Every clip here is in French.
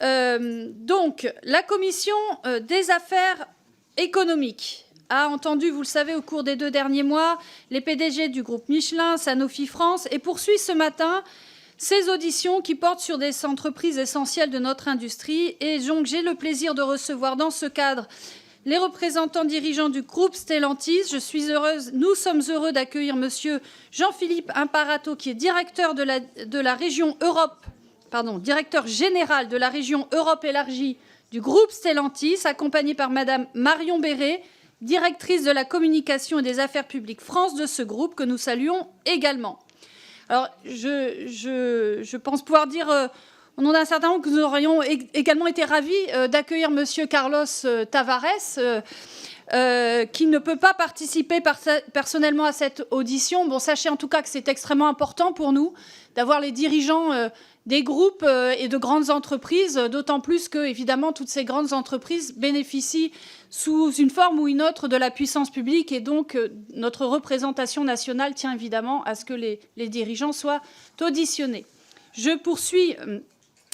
Donc, la commission des affaires économiques a entendu, vous le savez, au cours des 2 derniers mois, les PDG du groupe Michelin, Sanofi France, et poursuit ce matin ces auditions qui portent sur des entreprises essentielles de notre industrie. Et donc, j'ai le plaisir de recevoir dans ce cadre les représentants dirigeants du groupe Stellantis. Nous sommes heureux d'accueillir Monsieur Jean-Philippe Imparato, qui est directeur de la région Europe, directeur général de la région Europe élargie du groupe Stellantis, accompagné par Madame Marion Béret, directrice de la communication et des affaires publiques France de ce groupe, que nous saluons également. Alors, je pense pouvoir dire au nom d'un certain nombre que nous aurions également été ravis d'accueillir Monsieur Carlos Tavares, qui ne peut pas participer personnellement à cette audition. Bon, sachez en tout cas que c'est extrêmement important pour nous d'avoir les dirigeants des groupes et de grandes entreprises, d'autant plus que, évidemment, toutes ces grandes entreprises bénéficient sous une forme ou une autre de la puissance publique, et donc notre représentation nationale tient évidemment à ce que les dirigeants soient auditionnés. Je poursuis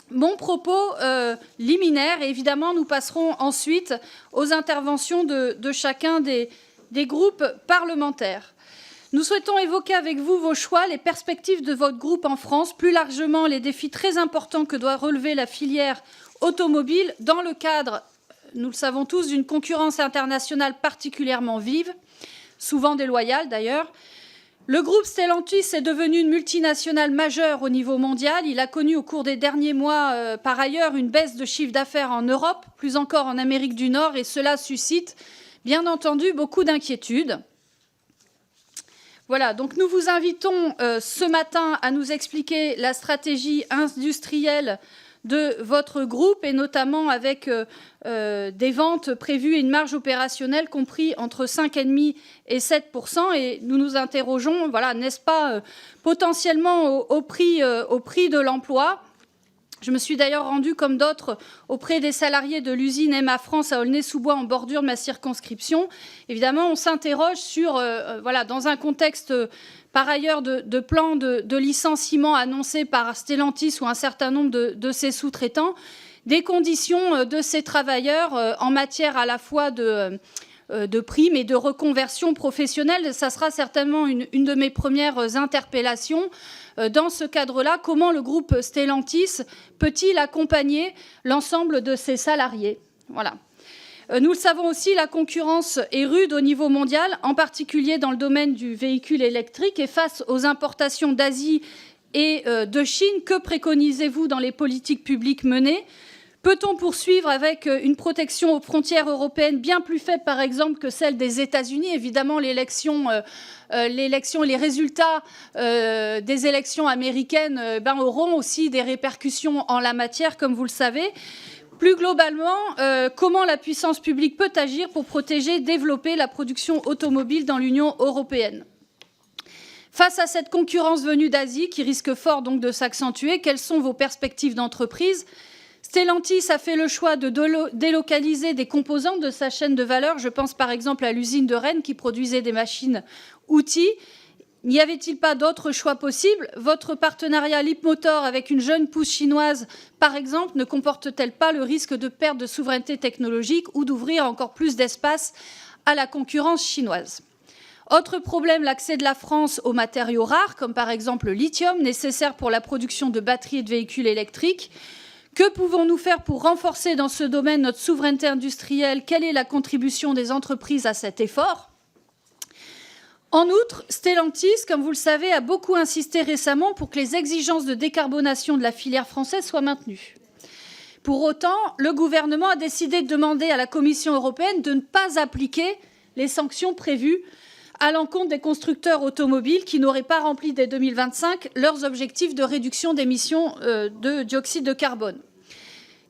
mon propos liminaire, et évidemment nous passerons ensuite aux interventions de chacun des groupes parlementaires. Nous souhaitons évoquer avec vous vos choix, les perspectives de votre groupe en France, plus largement les défis très importants que doit relever la filière automobile dans le cadre, nous le savons tous, d'une concurrence internationale particulièrement vive, souvent déloyale d'ailleurs. Le groupe Stellantis est devenu une multinationale majeure au niveau mondial. Il a connu au cours des derniers mois, par ailleurs, une baisse de chiffre d'affaires en Europe, plus encore en Amérique du Nord, et cela suscite, bien entendu, beaucoup d'inquiétudes. Voilà, donc nous vous invitons ce matin à nous expliquer la stratégie industrielle de votre groupe, et notamment avec des ventes prévues et une marge opérationnelle compris entre 5,5 et 7%. Et nous nous interrogeons, voilà, n'est-ce pas potentiellement au prix de l'emploi? Je me suis d'ailleurs rendue, comme d'autres, auprès des salariés de l'usine Emma France à Aulnay-sous-Bois, en bordure de ma circonscription. Évidemment, on s'interroge sur, voilà, dans un contexte par ailleurs de plans de licenciement annoncés par Stellantis ou un certain nombre de ses sous-traitants, des conditions de ces travailleurs en matière à la fois de primes et de reconversion professionnelle. Ça sera certainement une de mes premières interpellations. Dans ce cadre-là, comment le groupe Stellantis peut-il accompagner l'ensemble de ses salariés? Voilà. Nous le savons aussi, la concurrence est rude au niveau mondial, en particulier dans le domaine du véhicule électrique. Et face aux importations d'Asie et de Chine, que préconisez-vous dans les politiques publiques menées? Peut-on poursuivre avec une protection aux frontières européennes bien plus faible, par exemple, que celle des États-Unis? Évidemment, l'élection et les résultats des élections américaines auront aussi des répercussions en la matière, comme vous le savez. Plus globalement, comment la puissance publique peut agir pour protéger et développer la production automobile dans l'Union européenne? Face à cette concurrence venue d'Asie, qui risque fort donc de s'accentuer, quelles sont vos perspectives d'entreprise? Stellantis a fait le choix de délocaliser des composants de sa chaîne de valeur. Je pense par exemple à l'usine de Rennes qui produisait des machines-outils. N'y avait-il pas d'autres choix possibles? Votre partenariat Leapmotor avec une jeune pousse chinoise, par exemple, ne comporte-t-elle pas le risque de perte de souveraineté technologique ou d'ouvrir encore plus d'espace à la concurrence chinoise? Autre problème, l'accès de la France aux matériaux rares, comme par exemple le lithium, nécessaire pour la production de batteries et de véhicules électriques. Que pouvons-nous faire pour renforcer dans ce domaine notre souveraineté industrielle? Quelle est la contribution des entreprises à cet effort? En outre, Stellantis, comme vous le savez, a beaucoup insisté récemment pour que les exigences de décarbonation de la filière française soient maintenues. Pour autant, le gouvernement a décidé de demander à la Commission européenne de ne pas appliquer les sanctions prévues à l'encontre des constructeurs automobiles qui n'auraient pas rempli dès 2025 leurs objectifs de réduction d'émissions de dioxyde de carbone.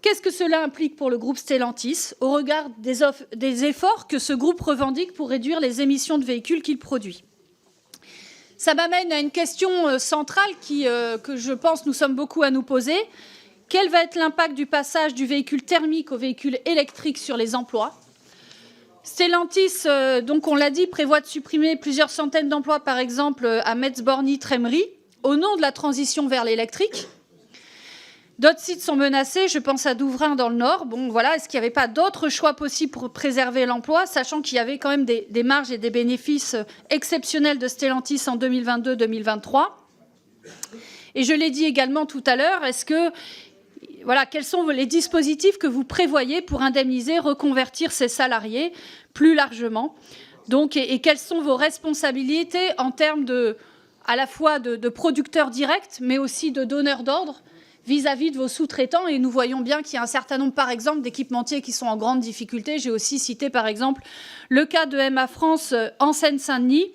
Qu'est-ce que cela implique pour le groupe Stellantis au regard des efforts que ce groupe revendique pour réduire les émissions de véhicules qu'il produit? Ça m'amène à une question centrale que je pense nous sommes beaucoup à nous poser. Quel va être l'impact du passage du véhicule thermique au véhicule électrique sur les emplois? Stellantis, donc on l'a dit, prévoit de supprimer plusieurs centaines d'emplois, par exemple à Metz-Borny-Trémery, au nom de la transition vers l'électrique. D'autres sites sont menacés, je pense à Douvrin dans le Nord. Bon, voilà, est-ce qu'il n'y avait pas d'autres choix possibles pour préserver l'emploi, sachant qu'il y avait quand même des marges et des bénéfices exceptionnels de Stellantis en 2022-2023 ? Et je l'ai dit également tout à l'heure, voilà, quels sont les dispositifs que vous prévoyez pour indemniser, reconvertir ces salariés plus largement ? Donc, et quelles sont vos responsabilités en termes à la fois de producteurs directs, mais aussi de donneurs d'ordre vis-à-vis de vos sous-traitants. Et nous voyons bien qu'il y a un certain nombre, par exemple, d'équipementiers qui sont en grande difficulté. J'ai aussi cité, par exemple, le cas de MA France en Seine-Saint-Denis.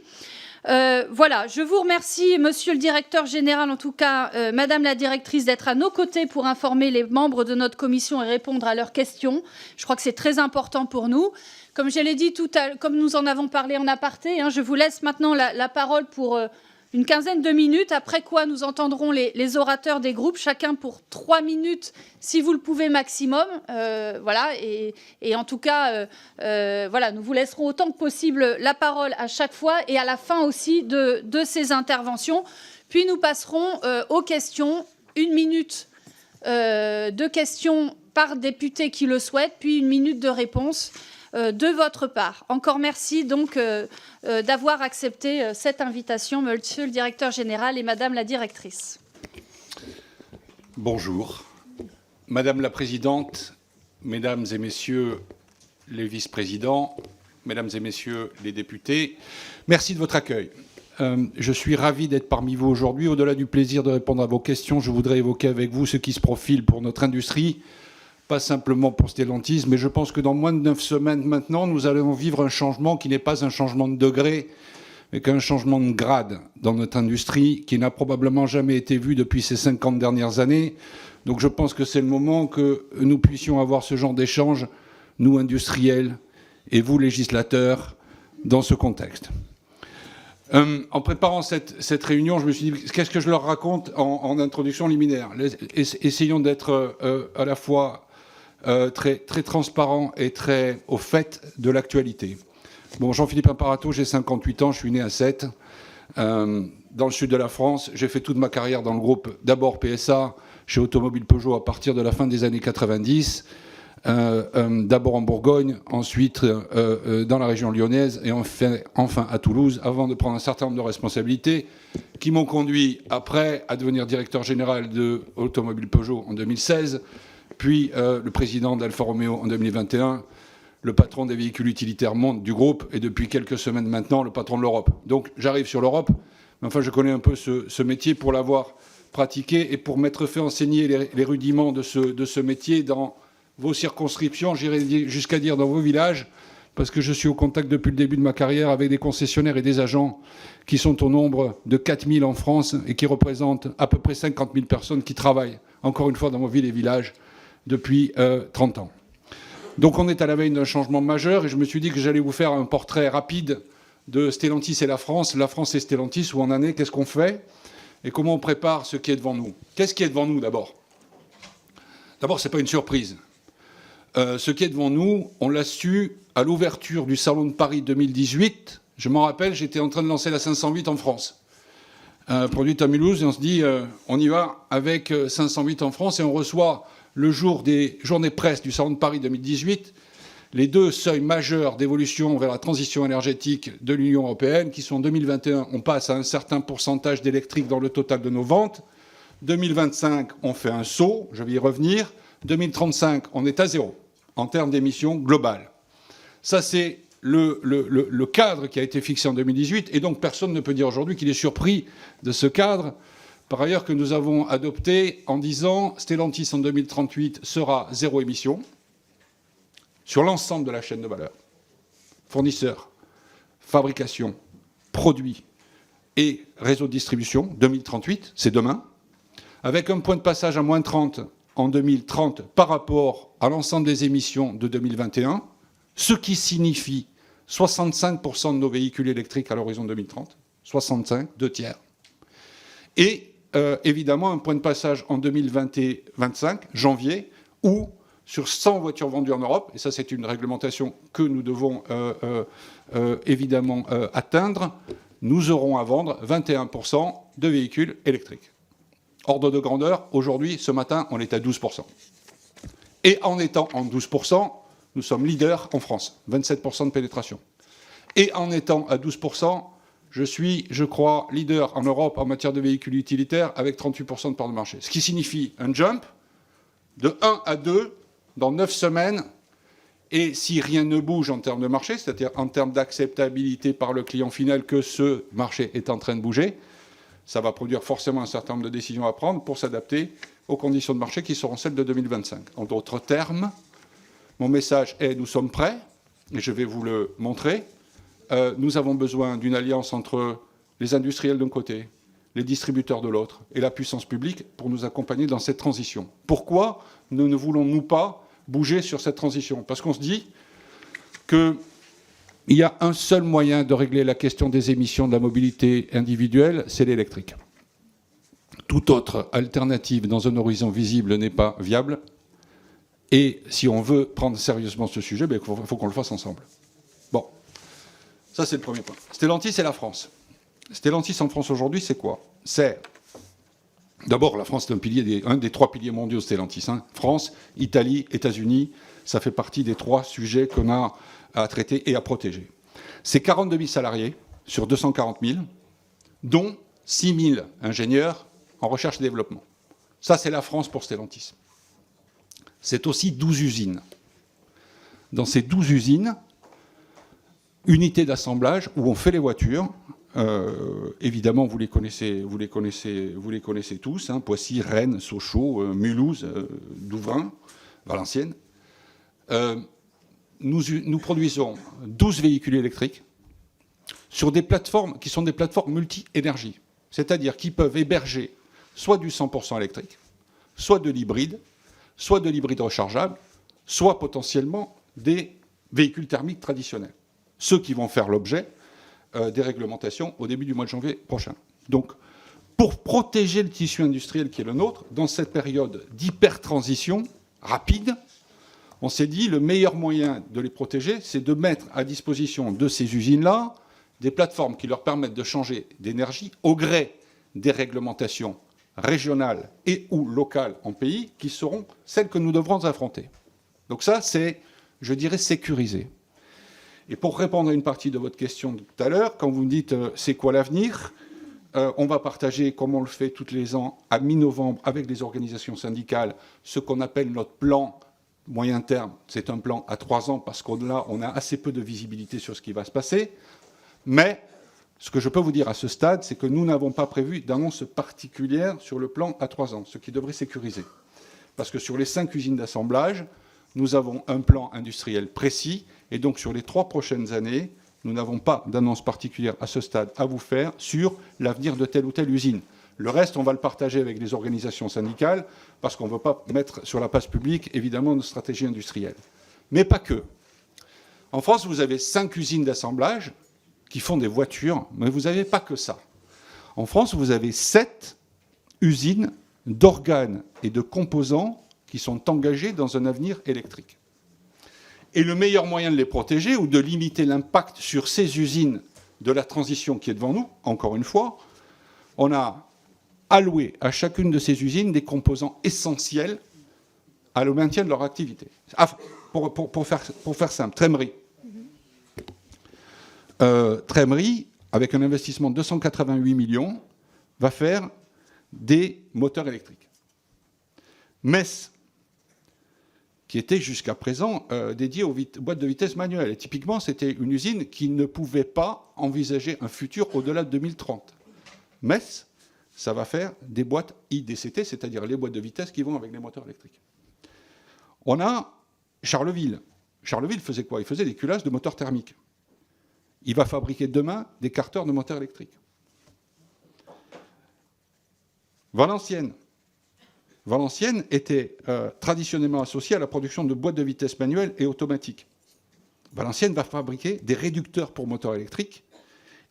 Voilà, je vous remercie, monsieur le directeur général, en tout cas, madame la directrice, d'être à nos côtés pour informer les membres de notre commission et répondre à leurs questions. Je crois que c'est très important pour nous. Comme je l'ai dit comme nous en avons parlé en aparté, je vous laisse maintenant la parole pour une quinzaine de minutes, après quoi nous entendrons les orateurs des groupes, chacun pour 3 minutes, si vous le pouvez, maximum. Voilà, et en tout cas, voilà, nous vous laisserons autant que possible la parole à chaque fois et à la fin aussi de ces interventions. Puis nous passerons aux questions, 1 minute de questions par député qui le souhaite, puis 1 minute de réponse de votre part. Encore merci donc d'avoir accepté cette invitation, monsieur le directeur général et madame la directrice. Bonjour. Madame la présidente, mesdames et messieurs les vice-présidents, mesdames et messieurs les députés, merci de votre accueil. Je suis ravi d'être parmi vous aujourd'hui. Au-delà du plaisir de répondre à vos questions, je voudrais évoquer avec vous ce qui se profile pour notre industrie, pas simplement pour Stellantis, mais je pense que dans moins de 9 semaines maintenant, nous allons vivre un changement qui n'est pas un changement de degré, mais qu'un changement de grade dans notre industrie qui n'a probablement jamais été vu depuis ces 50 dernières années. Donc je pense que c'est le moment que nous puissions avoir ce genre d'échange, nous industriels et vous législateurs, dans ce contexte. En préparant cette réunion, je me suis dit, qu'est-ce que je leur raconte en introduction liminaire ? Essayons d'être à la fois très, très transparent et très au fait de l'actualité. Bon, Jean-Philippe Imparato, j'ai 58 ans, je suis né à Sète, dans le sud de la France. J'ai fait toute ma carrière dans le groupe, d'abord PSA, chez Automobile Peugeot à partir de la fin des années 90, d'abord en Bourgogne, ensuite dans la région lyonnaise et enfin à Toulouse, avant de prendre un certain nombre de responsabilités qui m'ont conduit après à devenir directeur général de Automobile Peugeot en 2016, puis le président d'Alfa Romeo en 2021, le patron des véhicules utilitaires monde du groupe, et depuis quelques semaines maintenant, le patron de l'Europe. Donc j'arrive sur l'Europe, mais enfin je connais un peu ce métier pour l'avoir pratiqué et pour m'être fait enseigner les rudiments de ce métier dans vos circonscriptions, j'irai jusqu'à dire dans vos villages, parce que je suis au contact depuis le début de ma carrière avec des concessionnaires et des agents qui sont au nombre de 4000 en France et qui représentent à peu près 50 000 personnes qui travaillent, encore une fois, dans vos villes et villages depuis 30 ans. Donc on est à la veille d'un changement majeur et je me suis dit que j'allais vous faire un portrait rapide de Stellantis et la France et Stellantis, où on en est, qu'est-ce qu'on fait et comment on prépare ce qui est devant nous. Qu'est-ce qui est devant nous d'abord ? D'abord, ce n'est pas une surprise. Ce qui est devant nous, on l'a su à l'ouverture du Salon de Paris 2018. Je m'en rappelle, j'étais en train de lancer la 508 en France. Produite à Mulhouse, et on se dit, on y va avec 508 en France, et on reçoit le jour des journées presse du Salon de Paris 2018, les 2 seuils majeurs d'évolution vers la transition énergétique de l'Union européenne, qui sont en 2021, on passe à un certain pourcentage d'électrique dans le total de nos ventes. 2025, on fait un saut, je vais y revenir. 2035, on est à 0 en termes d'émissions globales. Ça, c'est le cadre qui a été fixé en 2018, et donc personne ne peut dire aujourd'hui qu'il est surpris de ce cadre. Par ailleurs, que nous avons adopté en disant Stellantis en 2038 sera 0 émission sur l'ensemble de la chaîne de valeur. Fournisseurs, fabrication, produits et réseau de distribution, 2038, c'est demain, avec un point de passage à moins 30 en 2030 par rapport à l'ensemble des émissions de 2021, ce qui signifie 65% de nos véhicules électriques à l'horizon 2030, 65, 2 tiers. Et évidemment, un point de passage en 2025, janvier, où sur 100 voitures vendues en Europe, et ça c'est une réglementation que nous devons évidemment atteindre, nous aurons à vendre 21% de véhicules électriques. Ordre de grandeur, aujourd'hui, ce matin, on est à 12%. Et en étant en 12%, nous sommes leaders en France, 27% de pénétration. Et en étant à 12%, je suis, je crois, leader en Europe en matière de véhicules utilitaires avec 38% de part de marché. Ce qui signifie un jump de 1 à 2 dans 9 semaines. Et si rien ne bouge en termes de marché, c'est-à-dire en termes d'acceptabilité par le client final que ce marché est en train de bouger, ça va produire forcément un certain nombre de décisions à prendre pour s'adapter aux conditions de marché qui seront celles de 2025. En d'autres termes, mon message est nous sommes prêts, et je vais vous le montrer. Nous avons besoin d'une alliance entre les industriels d'un côté, les distributeurs de l'autre, et la puissance publique pour nous accompagner dans cette transition. Pourquoi ne voulons-nous pas bouger sur cette transition? Parce qu'on se dit qu'il y a un seul moyen de régler la question des émissions de la mobilité individuelle, c'est l'électrique. Toute autre alternative dans un horizon visible n'est pas viable. Et si on veut prendre sérieusement ce sujet, il faut qu'on le fasse ensemble. Bon, ça c'est le premier point. Stellantis, c'est la France. Stellantis en France aujourd'hui, c'est quoi? C'est d'abord la France, c'est un des 3 piliers mondiaux Stellantis. Hein. France, Italie, États-Unis, ça fait partie des 3 sujets qu'on a à traiter et à protéger. C'est 42 000 salariés sur 240 000, dont 6 000 ingénieurs en recherche et développement. Ça, c'est la France pour Stellantis. C'est aussi 12 usines. Dans ces 12 usines, unités d'assemblage où on fait les voitures. Évidemment, vous les connaissez tous. Hein, Poissy, Rennes, Sochaux, Mulhouse, Douvrin, Valenciennes. Nous produisons 12 véhicules électriques sur des plateformes qui sont des plateformes multi-énergie. C'est-à-dire qui peuvent héberger soit du 100% électrique, soit de l'hybride, soit de l'hybride rechargeable, soit potentiellement des véhicules thermiques traditionnels. Ceux qui vont faire l'objet des réglementations au début du mois de janvier prochain. Donc, pour protéger le tissu industriel qui est le nôtre, dans cette période d'hyper-transition rapide, on s'est dit le meilleur moyen de les protéger, c'est de mettre à disposition de ces usines-là des plateformes qui leur permettent de changer d'énergie au gré des réglementations régionales et ou locales en pays, qui seront celles que nous devrons affronter. Donc ça, c'est, je dirais, sécurisé. Et pour répondre à une partie de votre question de tout à l'heure, quand vous me dites c'est quoi l'avenir, on va partager, comme on le fait tous les ans, à mi-novembre, avec les organisations syndicales, ce qu'on appelle notre plan moyen terme. C'est un plan à 3 ans, parce qu'au-delà, on a assez peu de visibilité sur ce qui va se passer. Mais ce que je peux vous dire à ce stade, c'est que nous n'avons pas prévu d'annonce particulière sur le plan à 3 ans, ce qui devrait sécuriser. Parce que sur les 5 usines d'assemblage, nous avons un plan industriel précis, et donc sur les 3 prochaines années, nous n'avons pas d'annonce particulière à ce stade à vous faire sur l'avenir de telle ou telle usine. Le reste, on va le partager avec les organisations syndicales, parce qu'on ne veut pas mettre sur la place publique, évidemment, une stratégie industrielle. Mais pas que. En France, vous avez 5 usines d'assemblage qui font des voitures, mais vous n'avez pas que ça. En France, vous avez 7 usines d'organes et de composants qui sont engagés dans un avenir électrique. Et le meilleur moyen de les protéger ou de limiter l'impact sur ces usines de la transition qui est devant nous, encore une fois, on a alloué à chacune de ces usines des composants essentiels à le maintien de leur activité. Pour faire simple, Trémery. Trémery, avec un investissement de 288 millions, va faire des moteurs électriques. Metz, qui était jusqu'à présent dédié aux boîtes de vitesse manuelles. Et typiquement, c'était une usine qui ne pouvait pas envisager un futur au-delà de 2030. Metz, ça va faire des boîtes IDCT, c'est-à-dire les boîtes de vitesse qui vont avec les moteurs électriques. On a Charleville. Charleville faisait quoi? Il faisait des culasses de moteurs thermiques. Il va fabriquer demain des carteurs de moteurs électriques. Valenciennes. Valenciennes était traditionnellement associée à la production de boîtes de vitesse manuelles et automatiques. Valenciennes va fabriquer des réducteurs pour moteurs électriques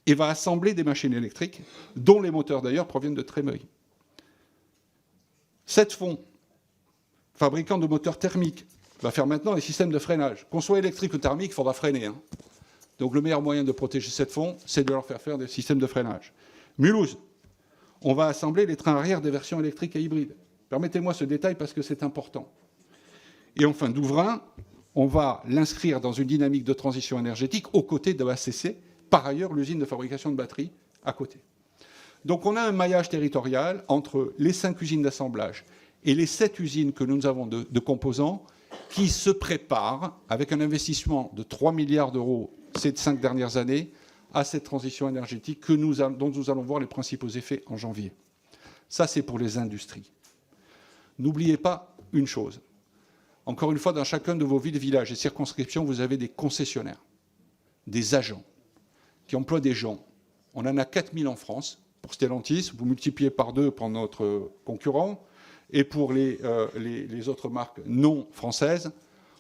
et va assembler des machines électriques, dont les moteurs d'ailleurs proviennent de Trémery. Setfond, fabricant de moteurs thermiques, va faire maintenant les systèmes de freinage. Qu'on soit électrique ou thermique, il faudra freiner. Hein. Donc le meilleur moyen de protéger Setfond, c'est de leur faire des systèmes de freinage. Mulhouse, on va assembler les trains arrière des versions électriques et hybrides. Permettez-moi ce détail parce que c'est important. Et enfin, Douvrin, on va l'inscrire dans une dynamique de transition énergétique aux côtés de ACC, par ailleurs l'usine de fabrication de batteries à côté. Donc on a un maillage territorial entre les 5 usines d'assemblage et les 7 usines que nous avons de composants qui se préparent avec un investissement de 3 milliards d'euros ces 5 dernières années à cette transition énergétique dont nous allons voir les principaux effets en janvier. Ça, c'est pour les industries. N'oubliez pas une chose. Encore une fois, dans chacun de vos villes, villages et circonscriptions, vous avez des concessionnaires, des agents qui emploient des gens. On en a 4000 en France. Pour Stellantis, vous multipliez par 2 pour notre concurrent. Et pour les autres marques non françaises,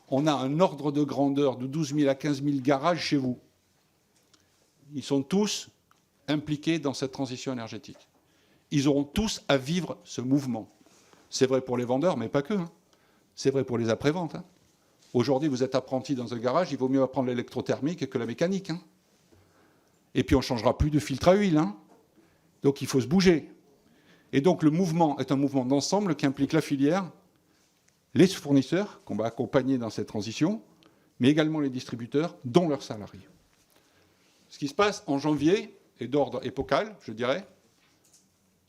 on a un ordre de grandeur de 12 000 à 15 000 garages chez vous. Ils sont tous impliqués dans cette transition énergétique. Ils auront tous à vivre ce mouvement. C'est vrai pour les vendeurs, mais pas que. Hein. C'est vrai pour les après-ventes. Hein. Aujourd'hui, vous êtes apprenti dans un garage, il vaut mieux apprendre l'électrothermique que la mécanique. Hein. Et puis, on ne changera plus de filtre à huile. Hein. Donc, il faut se bouger. Et donc, le mouvement est un mouvement d'ensemble qui implique la filière, les fournisseurs qu'on va accompagner dans cette transition, mais également les distributeurs, dont leurs salariés. Ce qui se passe en janvier est d'ordre épocal, je dirais.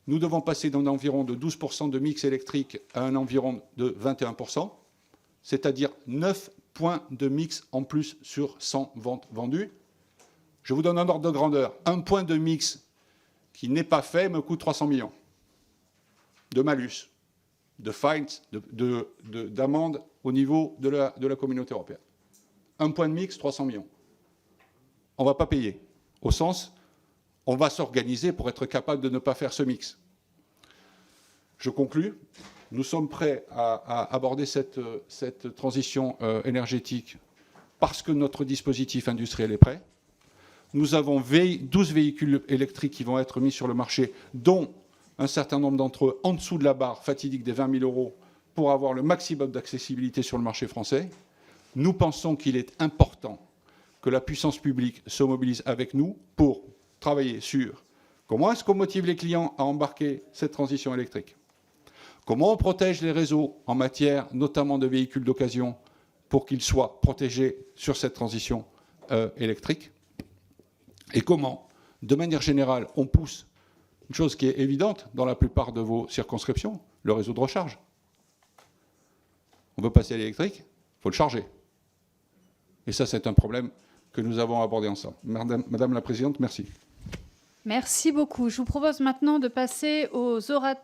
Nous devons passer d'un environ de 12% de mix électrique à un environ de 21%, c'est-à-dire 9 points de mix en plus sur 100 ventes vendues. Je vous donne un ordre de grandeur. Un point de mix qui n'est pas fait me coûte 300 millions de malus, de fines, d'amendes au niveau de la communauté européenne. Un point de mix, 300 millions. On ne va pas payer, au sens, on va s'organiser pour être capable de ne pas faire ce mix. Je conclus. Nous sommes prêts à aborder cette transition énergétique parce que notre dispositif industriel est prêt. Nous avons 12 véhicules électriques qui vont être mis sur le marché, dont un certain nombre d'entre eux en dessous de la barre fatidique des 20 000 euros pour avoir le maximum d'accessibilité sur le marché français. Nous pensons qu'il est important que la puissance publique se mobilise avec nous pour travailler sur comment est-ce qu'on motive les clients à embarquer cette transition électrique, comment on protège les réseaux en matière notamment de véhicules d'occasion pour qu'ils soient protégés sur cette transition électrique, et comment, de manière générale, on pousse une chose qui est évidente dans la plupart de vos circonscriptions, le réseau de recharge. On veut passer à l'électrique, il faut le charger. Et ça, c'est un problème que nous avons abordé ensemble. Madame la Présidente, merci. Merci beaucoup. Je vous propose maintenant de passer aux orateurs.